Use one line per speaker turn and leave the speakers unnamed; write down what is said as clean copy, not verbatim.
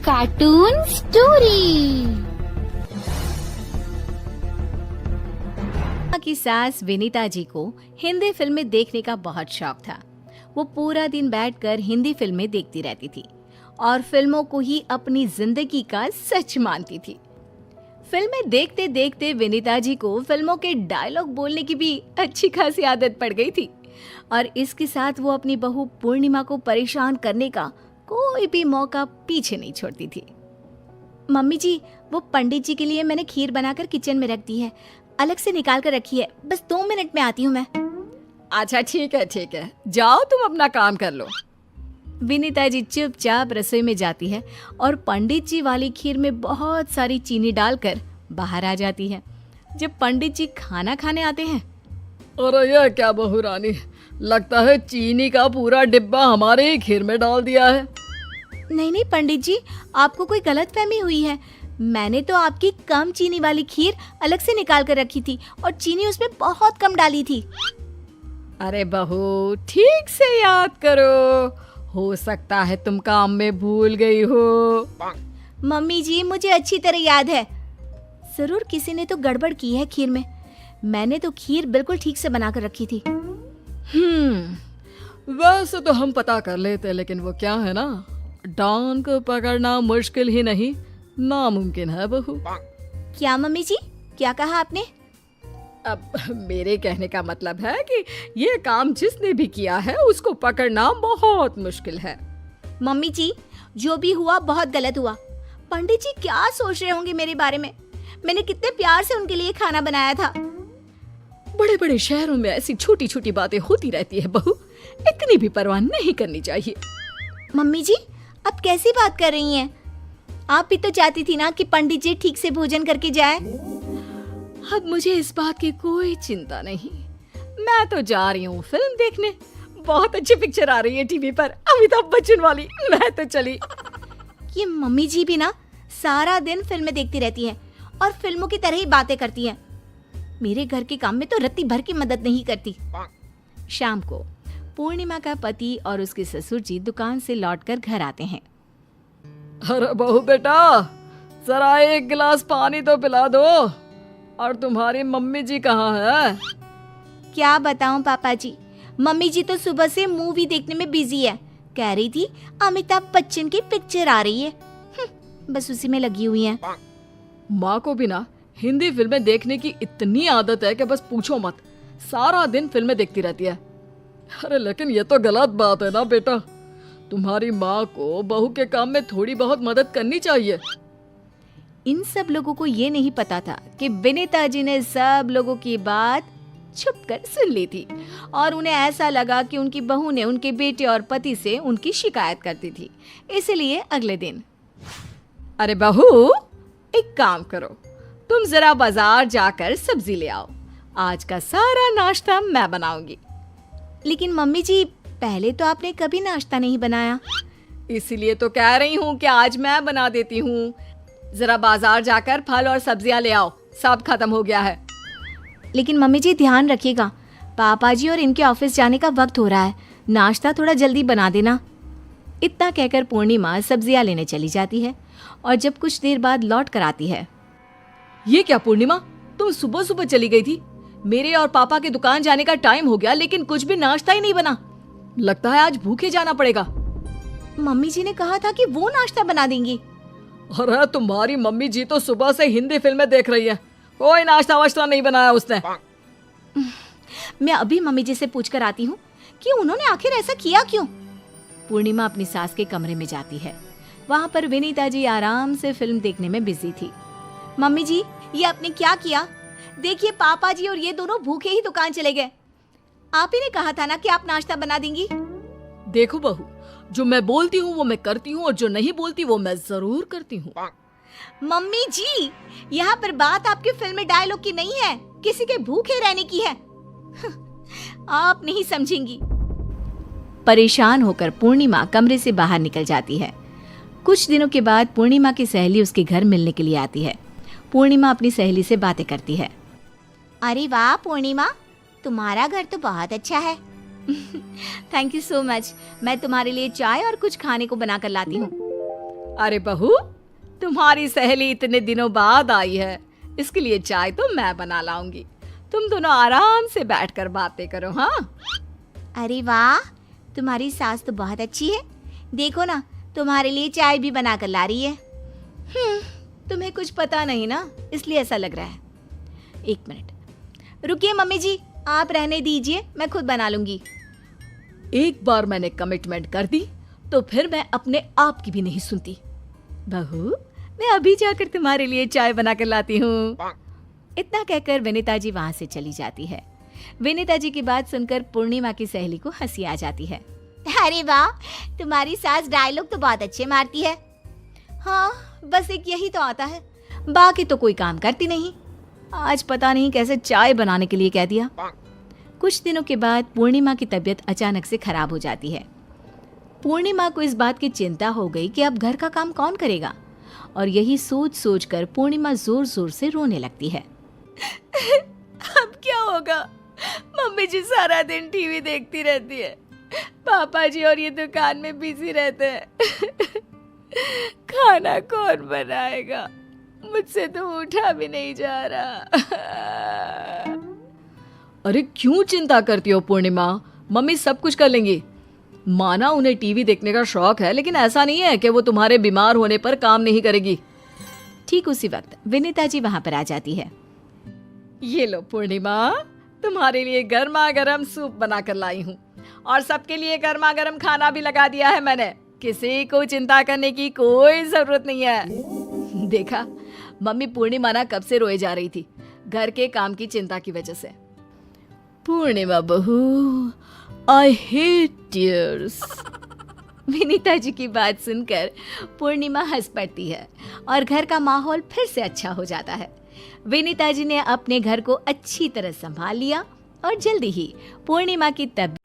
Cartoon story.
की सास विनीता जी को हिंदी फिल्में देखने का बहुत शौक था। वो पूरा दिन बैठकर हिंदी फिल्में देखती रहती थी और फिल्मों को ही अपनी जिंदगी का सच मानती थी। फिल्में देखते देखते विनीता जी को फिल्मों के डायलॉग बोलने की भी अच्छी खासी आदत पड़ गई थी और इसके साथ वो अपनी बहू पूर्णिमा को परेशान करने का कोई भी मौका पीछे नहीं छोड़ती थी। मम्मी जी, वो पंडित जी के लिए मैंने खीर बनाकर किचन में रख दी है, अलग से निकाल कर रखी है, बस 2 मिनट में आती हूँ मैं।
अच्छा ठीक है, जाओ तुम अपना काम कर लो।
विनीता जी चुपचाप रसोई में जाती है और पंडित जी वाली खीर में बहुत सारी चीनी डालकर बाहर आ जाती है। जब पंडित जी खाना खाने आते हैं,
अरे ये क्या बहू रानी, लगता है चीनी का पूरा डिब्बा हमारे ही खीर में डाल दिया है।
नहीं पंडित जी, आपको कोई गलतफहमी हुई है। मैंने तो आपकी कम चीनी वाली खीर अलग से निकाल कर रखी थी और चीनी उसमें बहुत कम डाली थी।
अरे बहू, ठीक से याद करो, हो सकता है तुम काम में भूल गई हो।
मम्मी जी, मुझे अच्छी तरह याद है। जरूर किसी ने तो गड़बड़ की है खीर में। मैंने तो खीर बिल्कुल ठीक से बनाकर रखी थी।
वैसे तो हम पता कर लेते, लेकिन वो क्या है ना, डॉन को पकड़ना मुश्किल ही नहीं, नामुमकिन है बहू।
क्या मम्मी जी, क्या कहा आपने?
अब मेरे कहने का मतलब है कि ये काम जिसने भी किया है उसको पकड़ना बहुत मुश्किल है।
मम्मी जी, जो भी हुआ बहुत गलत हुआ। पंडित जी क्या सोच रहे होंगे मेरे बारे में? मैंने कितने प्यार से उनके लिए खाना बनाया था।
बड़े बड़े शहरों में ऐसी छोटी छोटी बातें होती रहती है बहू, इतनी भी परवाह नहीं करनी चाहिए।
मम्मी जी, आप कैसी बात कर रही हैं? आप भी तो चाहती थी ना कि पंडित जी ठीक से भोजन करके जाए।
अब मुझे इस बात की कोई चिंता नहीं, मैं तो जा रही हूँ फिल्म देखने। बहुत अच्छी पिक्चर आ रही है टीवी पर, अमिताभ बच्चन वाली। मैं तो चली।
ये मम्मी जी भी ना सारा दिन फिल्में देखती रहती हैं और फिल्मों की तरह ही बातें करती हैं। मेरे घर के काम में तो रत्ती भर की मदद नहीं करती। शाम को पूर्णिमा का पति और उसके ससुर जी दुकान से लौटकर घर आते हैं।
अरे बहू बेटा, जरा एक गिलास पानी तो पिला दो। और तुम्हारी मम्मी जी कहाँ है?
क्या बताऊं पापा जी, मम्मी जी तो सुबह से मूवी देखने में बिजी है। कह रही थी अमिताभ बच्चन की पिक्चर आ रही है, बस उसी में लगी हुई है।
माँ को भी ना हिंदी फिल्में देखने की इतनी आदत है कि बस पूछो मत, सारा दिन फिल्में देखती रहती है। अरे लेकिन ये तो गलत बात है ना बेटा, तुम्हारी माँ को बहू के काम में थोड़ी बहुत मदद करनी चाहिए।
इन सब लोगों को ये नहीं पता था कि विनीता जी ने सब लोगों की बात छुपकर सुन ली थी और उन्हें ऐसा लगा कि उनकी बहू ने उनके बेटे और पति से उनकी शिकायत करती थी। इसलिए अगले दिन,
अरे बहू, एक काम करो, तुम जरा बाजार जाकर सब्जी ले आओ, आज का सारा नाश्ता मैं बनाऊंगी।
लेकिन मम्मी जी, पहले तो आपने कभी नाश्ता नहीं बनाया।
इसीलिए तो कह रही हूँ कि आज मैं बना देती हूँ। जरा बाजार जाकर फल और सब्जियां ले आओ, सब खत्म हो गया है।
लेकिन मम्मी जी ध्यान रखिएगा, पापा जी और इनके ऑफिस जाने का वक्त हो रहा है, नाश्ता थोड़ा जल्दी बना देना। इतना कहकर पूर्णिमा सब्जियां लेने चली जाती है और जब कुछ देर बाद लौट कर आती है।
ये क्या पूर्णिमा, तुम सुबह सुबह चली गई थी? मेरे और पापा के दुकान जाने का टाइम हो गया, लेकिन कुछ भी नाश्ता ही नहीं बना। लगता है आज भूखे जाना पड़ेगा।
मम्मी जी ने कहा था कि वो नाश्ता बना देंगी।
अरे तुम्हारी मम्मी जी तो सुबह से हिंदी फिल्में देख रही है, कोई नाश्ता वाश्ता नहीं बनाया उसने।
मैं अभी मम्मी जी से पूछ कर आती हूँ कि उन्होंने आखिर ऐसा किया क्यों। पूर्णिमा अपनी सास के कमरे में जाती है। वहाँ पर विनीता जी आराम से फिल्म देखने में बिजी थी। मम्मी जी, ये आपने क्या किया? देखिए, पापा जी और ये दोनों भूखे ही दुकान चले गए। आप ही ने कहा था ना कि आप नाश्ता बना देंगी।
देखो बहू, जो मैं बोलती हूँ वो मैं करती हूँ और जो नहीं बोलती वो मैं जरूर करती हूँ।
मम्मी जी, यहाँ पर बात आपके फिल्म में डायलॉग की नहीं है, किसी के भूखे रहने की है। आप नहीं समझेंगी। परेशान होकर पूर्णिमा कमरे से बाहर निकल जाती है। कुछ दिनों के बाद पूर्णिमा की सहेली उसके घर मिलने के लिए आती है। पूर्णिमा अपनी सहेली से बातें करती है। अरे वाह पूर्णिमा, तुम्हारा घर तो बहुत अच्छा है। Thank you so much. मैं तुम्हारे लिए चाय और कुछ खाने को बनाकर लाती हूँ।
अरे बहू, तुम्हारी सहेली इतने दिनों बाद आई है, इसके लिए चाय तो मैं बना लाऊंगी। तुम दोनों आराम से बैठकर बातें करो। हाँ
अरे वाह, तुम्हारी सास तो बहुत अच्छी है। देखो ना, तुम्हारे लिए चाय भी बना कर ला रही है।
तुम्हें कुछ पता नहीं ना, इसलिए ऐसा लग रहा है। एक मिनट रुकिए मम्मी जी, आप रहने दीजिए, मैं खुद बना लूंगी।
एक बार मैंने कमिटमेंट कर दी तो फिर मैं अपने आप की भी नहीं सुनती।
बहू, मैं अभी जाकर तुम्हारे लिए चाय बना कर लाती हूँ। इतना कहकर विनीता जी वहां से चली जाती है। विनीता जी की बात सुनकर पूर्णिमा की सहेली को हंसी आ जाती है।
अरे वाह, तुम्हारी सास डायलॉग तो बहुत अच्छे मारती है।
हाँ, बस एक यही तो आता है, बाकी तो कोई काम करती नहीं। आज पता नहीं कैसे चाय बनाने के लिए कह दिया। कुछ दिनों के बाद पूर्णिमा की तबीयत अचानक से खराब हो जाती है। पूर्णिमा को इस बात की चिंता हो गई कि अब घर का काम कौन करेगा, और यही सोच सोच कर पूर्णिमा जोर जोर से रोने लगती है। अब क्या होगा? मम्मी जी सारा दिन टीवी देखती रहती है, पापा जी और ये दुकान में बिजी रहते हैं। खाना कौन बनाएगा? मुझसे तो उठा भी नहीं जा रहा।
अरे क्यों चिंता करती हो पूर्णिमा, मम्मी सब कुछ कर लेंगी। माना उन्हें टीवी देखने का शौक है, लेकिन ऐसा नहीं है कि वो तुम्हारे बीमार होने पर काम नहीं करेगी।
ठीक उसी वक्त विनीता जी वहां पर आ जाती है।
ये लो पूर्णिमा, तुम्हारे लिए गर्मा गर्म सूप बनाकर लाई हूँ, और सबके लिए गर्मा गर्म खाना भी लगा दिया है मैंने। किसी को चिंता करने की कोई जरूरत नहीं है। देखा, मम्मी पूर्णिमा ना कब से रोए जा रही थी घर के काम की चिंता की वजह से। पूर्णिमा बहू, I hate tears.
Vinita ji की बात सुनकर पूर्णिमा हंस पड़ती है और घर का माहौल फिर से अच्छा हो जाता है। विनीता जी ने अपने घर को अच्छी तरह संभाल लिया और जल्दी ही पूर्णिमा की तबीयत